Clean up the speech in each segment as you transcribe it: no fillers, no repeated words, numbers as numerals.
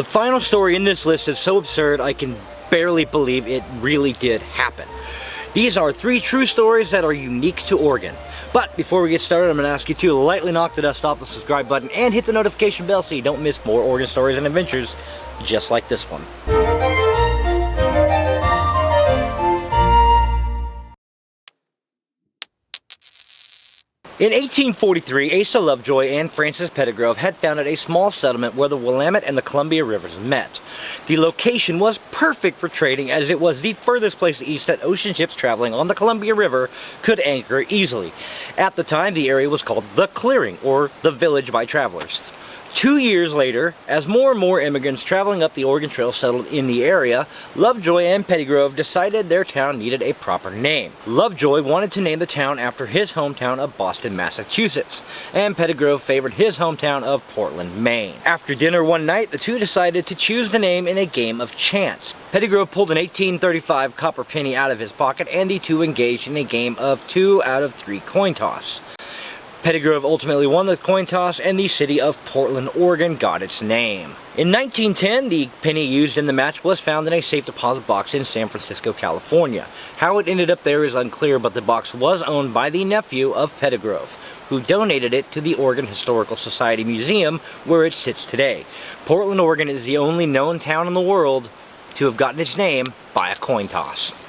The final story in this list is so absurd I can barely believe it really did happen. These are 3 true stories that are unique to Oregon. But before we get started, I'm going to ask you to lightly knock the dust off the subscribe button and hit the notification bell so you don't miss more Oregon stories and adventures just like this one. In 1843, Asa Lovejoy and Francis Pettigrove had founded a small settlement where the Willamette and the Columbia rivers met. The location was perfect for trading as it was the furthest place east that ocean ships traveling on the Columbia River could anchor easily. At the time, the area was called the Clearing, or the Village by Travelers. 2 years later, as more and more immigrants traveling up the Oregon Trail settled in the area, Lovejoy and Pettigrove decided their town needed a proper name. Lovejoy wanted to name the town after his hometown of Boston, Massachusetts, and Pettigrove favored his hometown of Portland, Maine. After dinner one night, the two decided to choose the name in a game of chance. Pettigrove pulled an 1835 copper penny out of his pocket, and the two engaged in a game of 2 out of 3 coin toss. Pettigrove ultimately won the coin toss, and the city of Portland, Oregon got its name. In 1910, the penny used in the match was found in a safe deposit box in San Francisco, California. How it ended up there is unclear, but the box was owned by the nephew of Pettigrove, who donated it to the Oregon Historical Society Museum, where it sits today. Portland, Oregon is the only known town in the world to have gotten its name by a coin toss.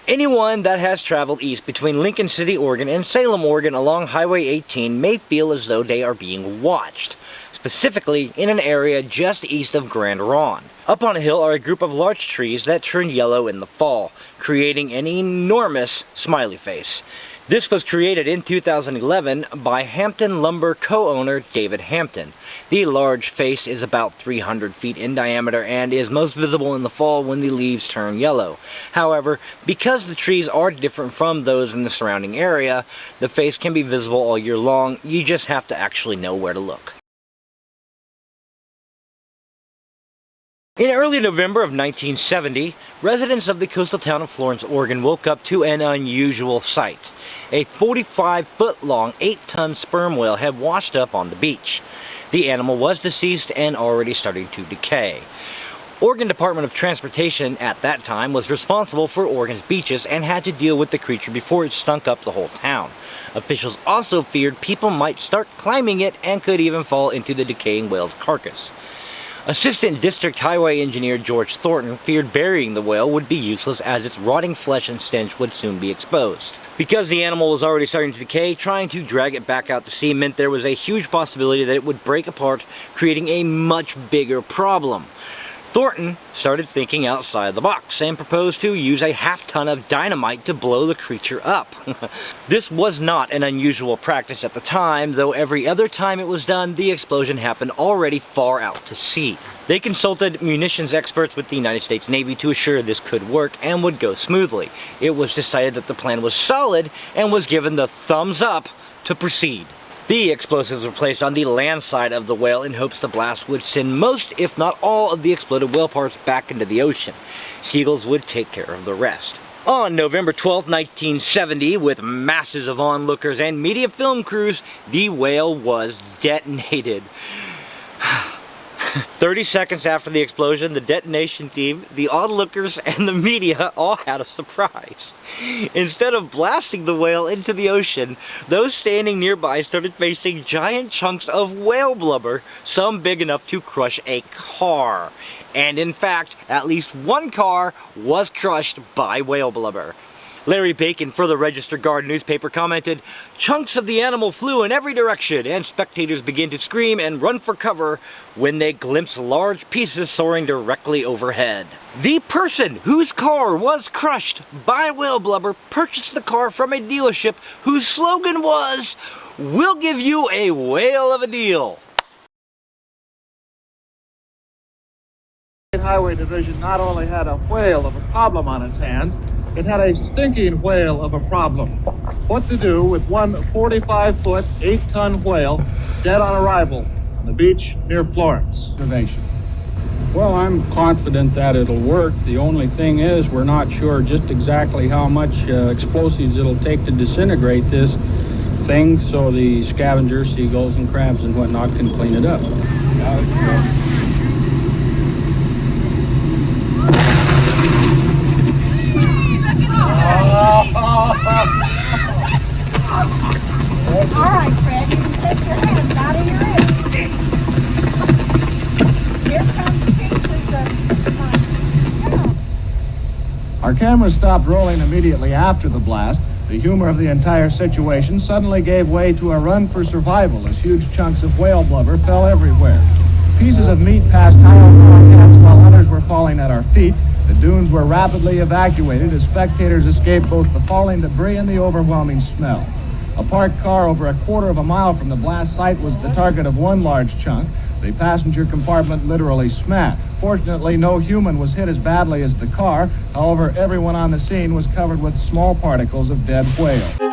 Anyone that has traveled east between Lincoln City, Oregon and Salem, Oregon along Highway 18 may feel as though they are being watched, specifically in an area just east of Grand Ronde. Up on a hill are a group of large trees that turn yellow in the fall, creating an enormous smiley face. This was created in 2011 by Hampton Lumber co-owner David Hampton. The large face is about 300 feet in diameter and is most visible in the fall when the leaves turn yellow. However, because the trees are different from those in the surrounding area, the face can be visible all year long. You just have to actually know where to look. In early November of 1970, residents of the coastal town of Florence, Oregon woke up to an unusual sight. A 45-foot-long, 8-ton sperm whale had washed up on the beach. The animal was deceased and already starting to decay. Oregon Department of Transportation at that time was responsible for Oregon's beaches and had to deal with the creature before it stunk up the whole town. Officials also feared people might start climbing it and could even fall into the decaying whale's carcass. Assistant District Highway Engineer George Thornton feared burying the whale would be useless as its rotting flesh and stench would soon be exposed. Because the animal was already starting to decay, trying to drag it back out to sea meant there was a huge possibility that it would break apart, creating a much bigger problem. Thornton started thinking outside the box and proposed to use a half-ton of dynamite to blow the creature up. This was not an unusual practice at the time, though every other time it was done, the explosion happened already far out to sea. They consulted munitions experts with the United States Navy to assure this could work and would go smoothly. It was decided that the plan was solid and was given the thumbs up to proceed. The explosives were placed on the land side of the whale in hopes the blast would send most, if not all, of the exploded whale parts back into the ocean. Seagulls would take care of the rest. On November 12, 1970, with masses of onlookers and media film crews, the whale was detonated. 30 seconds after the explosion, the detonation team, the onlookers, and the media all had a surprise. Instead of blasting the whale into the ocean, those standing nearby started facing giant chunks of whale blubber, some big enough to crush a car. And in fact, at least one car was crushed by whale blubber. Larry Bacon for the Register Guard newspaper commented, "Chunks of the animal flew in every direction, and spectators began to scream and run for cover when they glimpsed large pieces soaring directly overhead." The person whose car was crushed by whale blubber purchased the car from a dealership whose slogan was, "We'll give you a whale of a deal." Highway Division not only had a whale of a problem on its hands, it had a stinking whale of a problem. What to do with one 45-foot, 8-ton whale dead on arrival on the beach near Florence? Well, I'm confident that it'll work. The only thing is we're not sure just exactly how much explosives it'll take to disintegrate this thing so the scavengers, seagulls and crabs and whatnot can clean it up. All right, Fred, you can take your hands out of your ears. Here comes pieces of... Our cameras stopped rolling immediately after the blast. The humor of the entire situation suddenly gave way to a run for survival as huge chunks of whale blubber fell everywhere. Pieces of meat passed high over our heads while others were falling at our feet. The dunes were rapidly evacuated as spectators escaped both the falling debris and the overwhelming smell. A parked car over a quarter of a mile from the blast site was the target of one large chunk. The passenger compartment literally smashed. Fortunately, no human was hit as badly as the car. However, everyone on the scene was covered with small particles of dead whale.